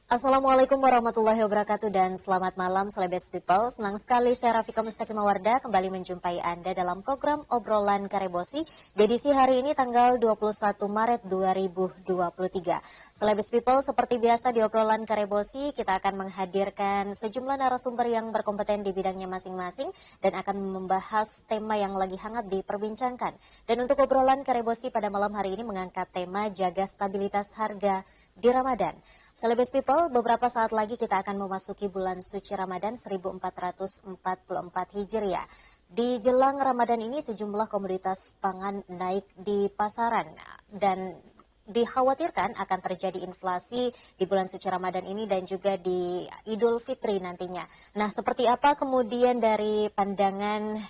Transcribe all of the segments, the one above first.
Assalamualaikum warahmatullahi wabarakatuh dan selamat malam Celebes People. Senang sekali saya Rafika Mustaqimah kembali menjumpai Anda dalam program Obrolan Karebosi di edisi hari ini tanggal 21 Maret 2023. Celebes People, seperti biasa di Obrolan Karebosi kita akan menghadirkan sejumlah narasumber yang berkompeten di bidangnya masing-masing dan akan membahas tema yang lagi hangat diperbincangkan. Dan untuk Obrolan Karebosi pada malam hari ini mengangkat tema jaga stabilitas harga di Ramadan. Celebes People, beberapa saat lagi kita akan memasuki bulan suci Ramadan 1444 Hijriah. Di jelang Ramadan ini sejumlah komoditas pangan naik di pasaran dan dikhawatirkan akan terjadi inflasi di bulan suci Ramadan ini dan juga di Idul Fitri nantinya. Nah, seperti apa kemudian dari pandangan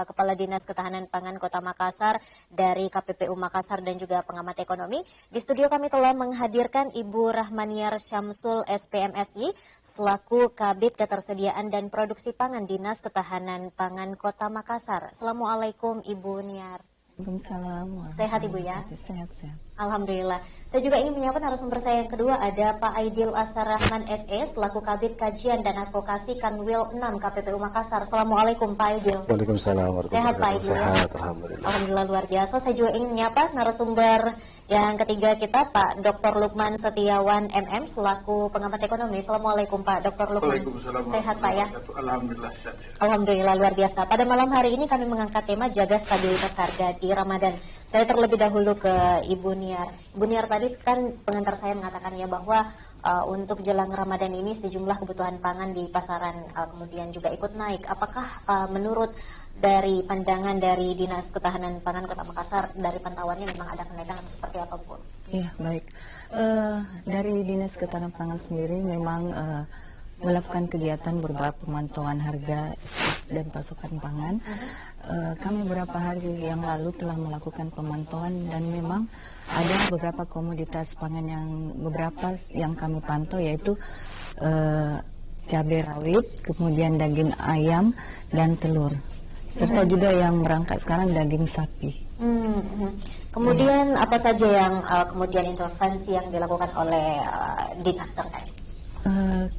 Kepala Dinas Ketahanan Pangan Kota Makassar dari KPPU Makassar dan juga pengamat ekonomi? Di studio kami telah menghadirkan Ibu Rahmaniar Syamsul SPMSI selaku Kabid Ketersediaan dan Produksi Pangan Dinas Ketahanan Pangan Kota Makassar. Assalamualaikum Ibu Niar. Waalaikumsalam. Sehat Ibu ya? Sehat. Alhamdulillah. Saya juga ingin menyapa narasumber saya yang kedua, ada Pak Aidil Asar Rahman SE selaku Kabid Kajian dan Advokasi Kanwil 6 KPPU Makassar. Assalamualaikum Pak Aidil. Waalaikumsalam. Sehat Pak Aidil ya? Sehat, Alhamdulillah. Alhamdulillah luar biasa. Saya juga ingin menyapa narasumber yang ketiga kita, Pak Dr. Lukman Setiawan MM selaku pengamat ekonomi. Assalamualaikum Pak Dr. Lukman. Sehat Pak ya? Alhamdulillah sehat. Alhamdulillah luar biasa. Pada malam hari ini kami mengangkat tema jaga stabilitas harga di Ramadan. Saya terlebih dahulu ke Ibu Niar. Ibu Niar, tadi kan pengantar saya mengatakan ya bahwa untuk jelang Ramadan ini sejumlah kebutuhan pangan di pasaran kemudian juga ikut naik. Apakah menurut dari pandangan dari Dinas Ketahanan Pangan Kota Makassar, dari pantauannya memang ada kenaikan atau seperti apa, Bu? Iya, baik. Dari Dinas Ketahanan Pangan sendiri memang melakukan kegiatan berupa pemantauan harga stok dan pasokan pangan. Kami beberapa hari yang lalu telah melakukan pemantauan dan memang ada beberapa komoditas pangan yang kami pantau, yaitu cabai rawit, kemudian daging ayam dan telur, serta juga yang merangkak sekarang daging sapi. Kemudian apa saja yang kemudian intervensi yang dilakukan oleh dinas terkait?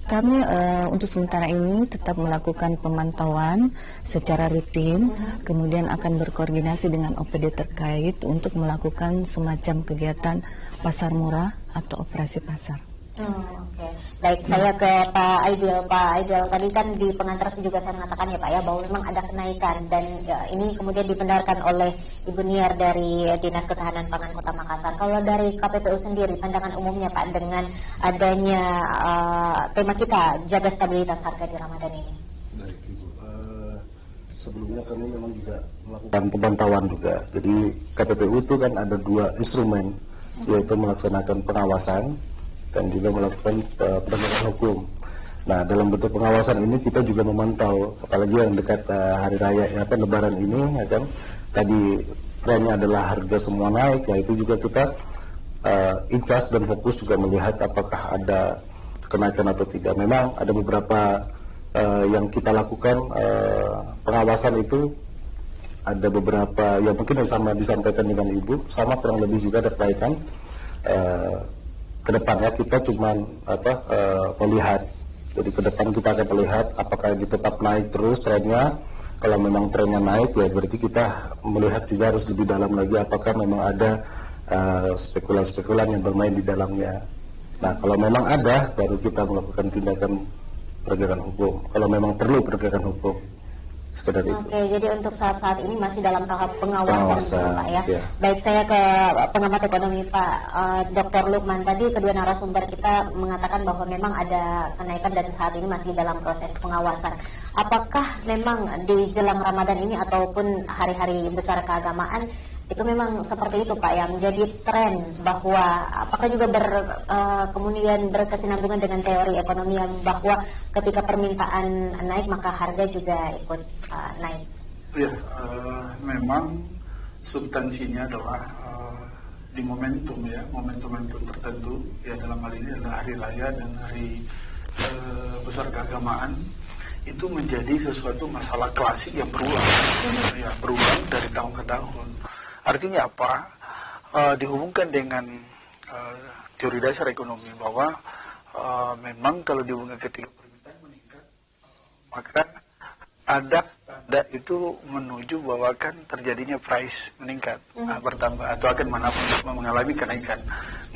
Kami untuk sementara ini tetap melakukan pemantauan secara rutin, kemudian akan berkoordinasi dengan OPD terkait untuk melakukan semacam kegiatan pasar murah atau operasi pasar. Oke. Baik, saya ke Pak Aidil. Pak Aidil, tadi kan di pengantar juga saya mengatakan ya Pak ya bahwa memang ada kenaikan dan ini kemudian dibenarkan oleh Ibu Niar dari Dinas Ketahanan Pangan Kota Makassar. Kalau dari KPPU sendiri, pandangan umumnya Pak dengan adanya tema kita jaga stabilitas harga di Ramadan ini. Baik Ibu, sebelumnya kami memang juga melakukan pemantauan juga. Jadi KPPU itu kan ada dua instrumen, yaitu melaksanakan pengawasan dan juga melakukan penegakan hukum. Nah, dalam bentuk pengawasan ini kita juga memantau, apalagi yang dekat hari raya Lebaran ini, ya kan. Tadi trennya adalah harga semua naik, ya itu juga kita invest dan fokus juga melihat apakah ada kenaikan atau tidak. Memang ada beberapa yang kita lakukan pengawasan itu, ada beberapa yang mungkin sama disampaikan dengan Ibu, sama kurang lebih juga ada kenaikan. Kedepannya kita cuman melihat, jadi ke depan kita akan melihat apakah ini tetap naik terus trennya. Kalau memang trennya naik, ya berarti kita melihat juga harus lebih dalam lagi apakah memang ada spekulan-spekulan yang bermain di dalamnya. Nah, kalau memang ada, baru kita melakukan tindakan penegakan hukum. Kalau memang perlu penegakan hukum. Sekedar itu. Oke, jadi untuk saat-saat ini masih dalam tahap pengawasan Pak ya. Ya. Baik, saya ke pengamat ekonomi Pak Dr. Lukman. Tadi kedua narasumber kita mengatakan bahwa memang ada kenaikan dan saat ini masih dalam proses pengawasan. Apakah memang di jelang Ramadan ini ataupun hari-hari besar keagamaan itu memang seperti itu Pak ya, menjadi tren bahwa apakah juga kemudian berkesinambungan dengan teori ekonomi yang bahwa ketika permintaan naik maka harga juga ikut naik? Ya, memang substansinya adalah di momentum tertentu, ya dalam hal ini adalah hari raya dan hari besar keagamaan, itu menjadi sesuatu masalah klasik yang berulang dari tahun ke tahun. Artinya apa? Dihubungkan dengan teori dasar ekonomi bahwa memang kalau di hubungan ketika permintaan meningkat, maka ada tanda itu menuju bahwa kan terjadinya price meningkat, bertambah atau akan mengalami kenaikan.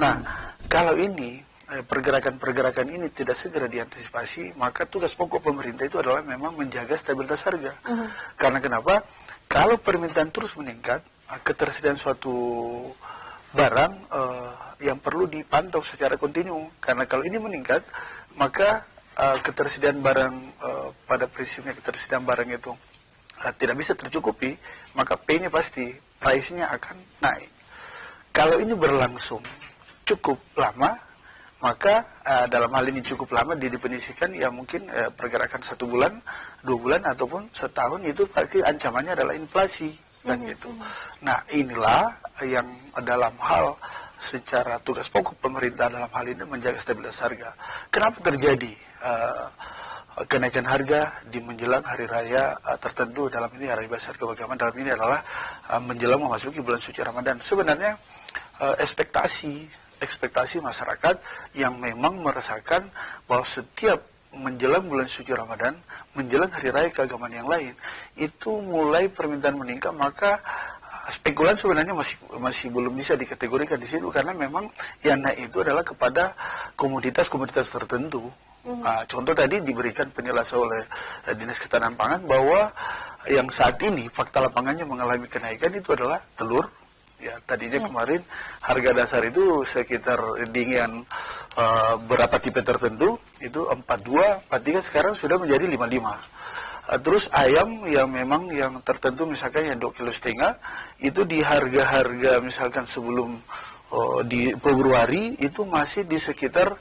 Nah, kalau ini pergerakan-pergerakan ini tidak segera diantisipasi, maka tugas pokok pemerintah itu adalah memang menjaga stabilitas harga. Karena kenapa? Kalau permintaan terus meningkat, ketersediaan suatu barang yang perlu dipantau secara kontinu. Karena kalau ini meningkat, maka ketersediaan barang pada prinsipnya ketersediaan barang itu tidak bisa tercukupi, maka P-nya pasti price-nya akan naik. Kalau ini berlangsung cukup lama, maka dalam hal ini cukup lama didefinisikan ya mungkin pergerakan 1 bulan, 2 bulan ataupun setahun, itu pasti ancamannya adalah inflasi dan gitu. Nah, inilah yang dalam hal secara tugas pokok pemerintah dalam hal ini menjaga stabilitas harga. Kenapa terjadi kenaikan harga di menjelang hari raya tertentu, dalam ini hari besar keagamaan, dalam ini adalah menjelang memasuki bulan suci Ramadan. Sebenarnya ekspektasi masyarakat yang memang merasakan bahwa setiap menjelang bulan suci Ramadan, menjelang hari raya keagamaan yang lain, itu mulai permintaan meningkat, maka spekulan sebenarnya masih belum bisa dikategorikan di situ, karena memang yang naik itu adalah kepada komoditas-komoditas tertentu. Contoh tadi diberikan penjelasan oleh Dinas Ketahanan Pangan bahwa yang saat ini fakta lapangannya mengalami kenaikan itu adalah telur. Ya, tadinya kemarin harga dasar itu sekitar dengan berapa tipe tertentu itu 42, 43, sekarang sudah menjadi 55. Terus ayam yang memang yang tertentu misalkan yang 2,5 kg itu di harga-harga misalkan sebelum di Februari itu masih di sekitar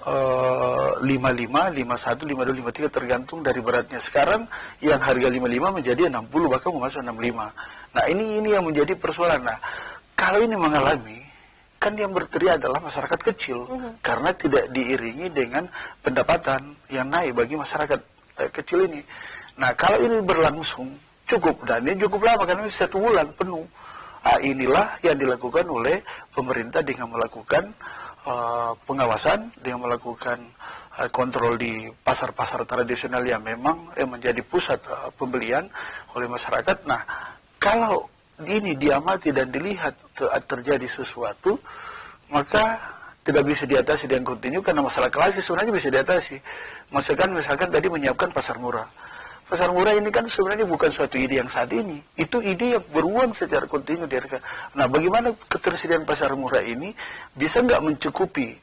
55, 51, 52, 53 tergantung dari beratnya. Sekarang yang harga 55 menjadi 60, bahkan mau masuk 65. Nah, ini yang menjadi persoalan. Nah, kalau ini mengalami, kan yang berteriak adalah masyarakat kecil, karena tidak diiringi dengan pendapatan yang naik bagi masyarakat kecil ini. Nah, kalau ini berlangsung cukup, dan ini cukup lama karena 1 bulan penuh. Inilah yang dilakukan oleh pemerintah dengan melakukan pengawasan, dengan melakukan kontrol di pasar-pasar tradisional yang memang menjadi pusat pembelian oleh masyarakat. Nah, kalau ini diamati dan dilihat terjadi sesuatu, maka tidak bisa diatasi dengan kontinu, karena masalah klasik sebenarnya bisa diatasi. Misalkan tadi menyiapkan pasar murah. Pasar murah ini kan sebenarnya bukan suatu ide yang saat ini. Itu ide yang berulang secara kontinu. Nah, bagaimana ketersediaan pasar murah ini bisa nggak mencukupi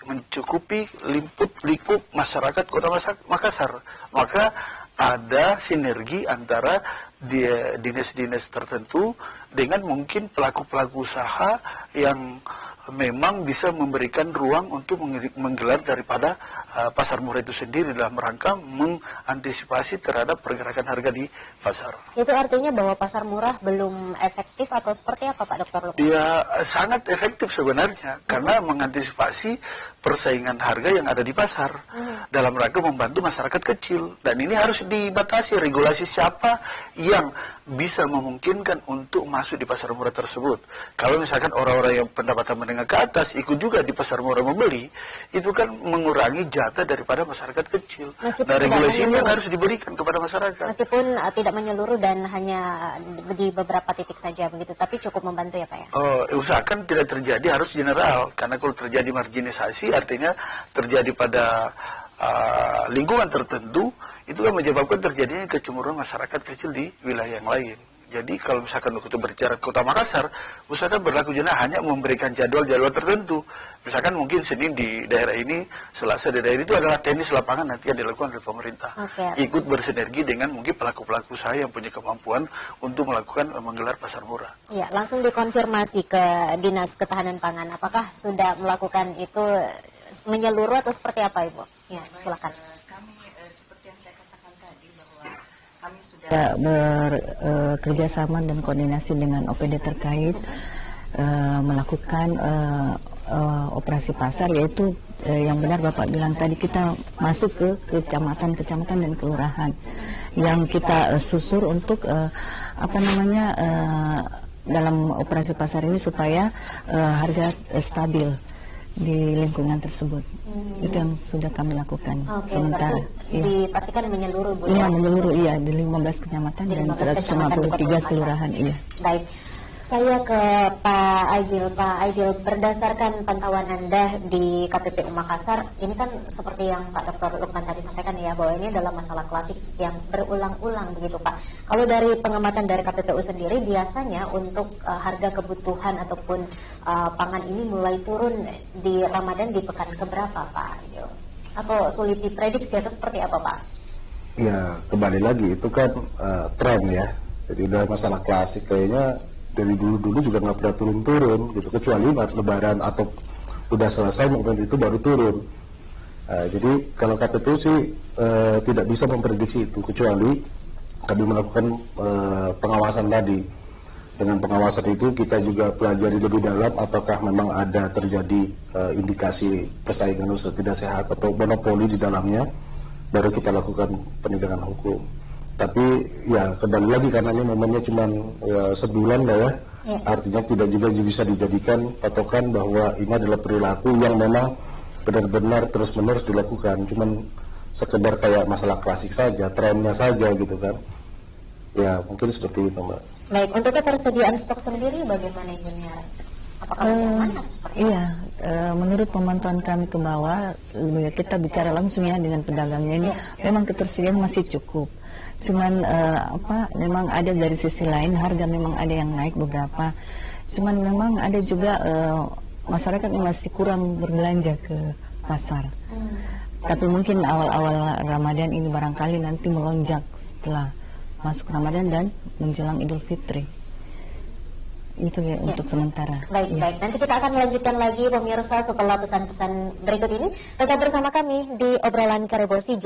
lingkup masyarakat Kota Makassar? Maka ada sinergi antara dinas-dinas tertentu dengan mungkin pelaku-pelaku usaha yang memang bisa memberikan ruang untuk menggelar daripada pasar murah itu sendiri dalam rangka mengantisipasi terhadap pergerakan harga di pasar. Itu artinya bahwa pasar murah belum efektif atau seperti apa, Pak Dr. Lukman? Ya, sangat efektif sebenarnya, karena mengantisipasi persaingan harga yang ada di pasar dalam rangka membantu masyarakat kecil. Dan ini harus dibatasi regulasi siapa yang bisa memungkinkan untuk masuk di pasar murah tersebut. Kalau misalkan orang-orang yang pendapatan menengah ke atas ikut juga di pasar murah membeli, itu kan mengurangi jatah daripada masyarakat kecil. Nah, regulasi ini yang harus diberikan kepada masyarakat. Meskipun tidak menyeluruh dan hanya di beberapa titik saja begitu, tapi cukup membantu ya Pak ya? Usahakan tidak terjadi, harus general. Karena kalau terjadi marginisasi artinya terjadi pada lingkungan tertentu, itu kan menyebabkan terjadinya kecemburuan masyarakat kecil di wilayah yang lain. Jadi kalau misalkan untuk berbicara Kota Makassar, usahakan berlaku general, hanya memberikan jadwal-jadwal tertentu. Misalkan mungkin Senin di daerah ini, Selasa di daerah itu adalah tenis lapangan nanti yang dilakukan oleh pemerintah. Ikut bersinergi dengan mungkin pelaku-pelaku usaha yang punya kemampuan untuk menggelar pasar murah. Ya, langsung dikonfirmasi ke Dinas Ketahanan Pangan. Apakah sudah melakukan itu menyeluruh atau seperti apa, Ibu? Ya, silakan. Seperti yang saya katakan tadi bahwa kami sudah bekerja sama dan koordinasi dengan OPD terkait melakukan operasi pasar, yaitu yang benar Bapak bilang tadi, kita masuk ke kecamatan dan kelurahan yang kita susur untuk dalam operasi pasar ini supaya harga stabil. di lingkungan tersebut. Itu yang sudah kami lakukan sementara. Dipastikan menyeluruh, Bu? Iya, menyeluruh, iya, di 15 kecamatan dan 153 kelurahan, iya. Baik. Saya ke Pak Aidil. Pak Aidil, berdasarkan pantauan Anda di KPPU Makassar, ini kan seperti yang Pak Dr. Lukman tadi sampaikan ya, bahwa ini adalah masalah klasik yang berulang-ulang begitu Pak. Kalau dari pengamatan dari KPPU sendiri, biasanya untuk harga kebutuhan ataupun pangan ini mulai turun di Ramadan di pekan keberapa Pak Aidil? Atau sulit diprediksi atau seperti apa Pak? Ya, kembali lagi, itu kan tren ya. Jadi udah masalah klasik, kayaknya dari dulu-dulu juga nggak pernah turun-turun gitu, kecuali lebaran atau udah selesai momen itu baru turun. Jadi kalau KPPU sih tidak bisa memprediksi itu, kecuali kami melakukan pengawasan tadi. Dengan pengawasan itu kita juga pelajari lebih dalam apakah memang ada terjadi indikasi persaingan usaha tidak sehat atau monopoli di dalamnya, baru kita lakukan penegakan hukum. Tapi ya kembali lagi karena ini momennya cuma sebulan lah ya. Artinya tidak juga bisa dijadikan patokan bahwa ini adalah perilaku yang memang benar-benar terus-menerus dilakukan. Cuman sekedar kayak masalah klasik saja, trennya saja gitu kan. Ya mungkin seperti itu Mbak. Baik, untuk ketersediaan stok sendiri bagaimana Ibu Niar? Apakah masih aman atau seperti apa? Iya, menurut pemantauan kami ke bawah, kita bicara langsung ya dengan pedagangnya ini, memang ketersediaan masih cukup. Cuman memang ada dari sisi lain harga memang ada yang naik beberapa. Cuman memang ada juga masyarakat yang masih kurang berbelanja ke pasar. Tapi mungkin awal-awal Ramadan ini barangkali nanti melonjak setelah masuk Ramadan dan menjelang Idul Fitri. Itu ya untuk sementara. Baik, baik. Nanti kita akan melanjutkan lagi pemirsa setelah pesan-pesan berikut ini. Tetap bersama kami di obrolan Karebosi.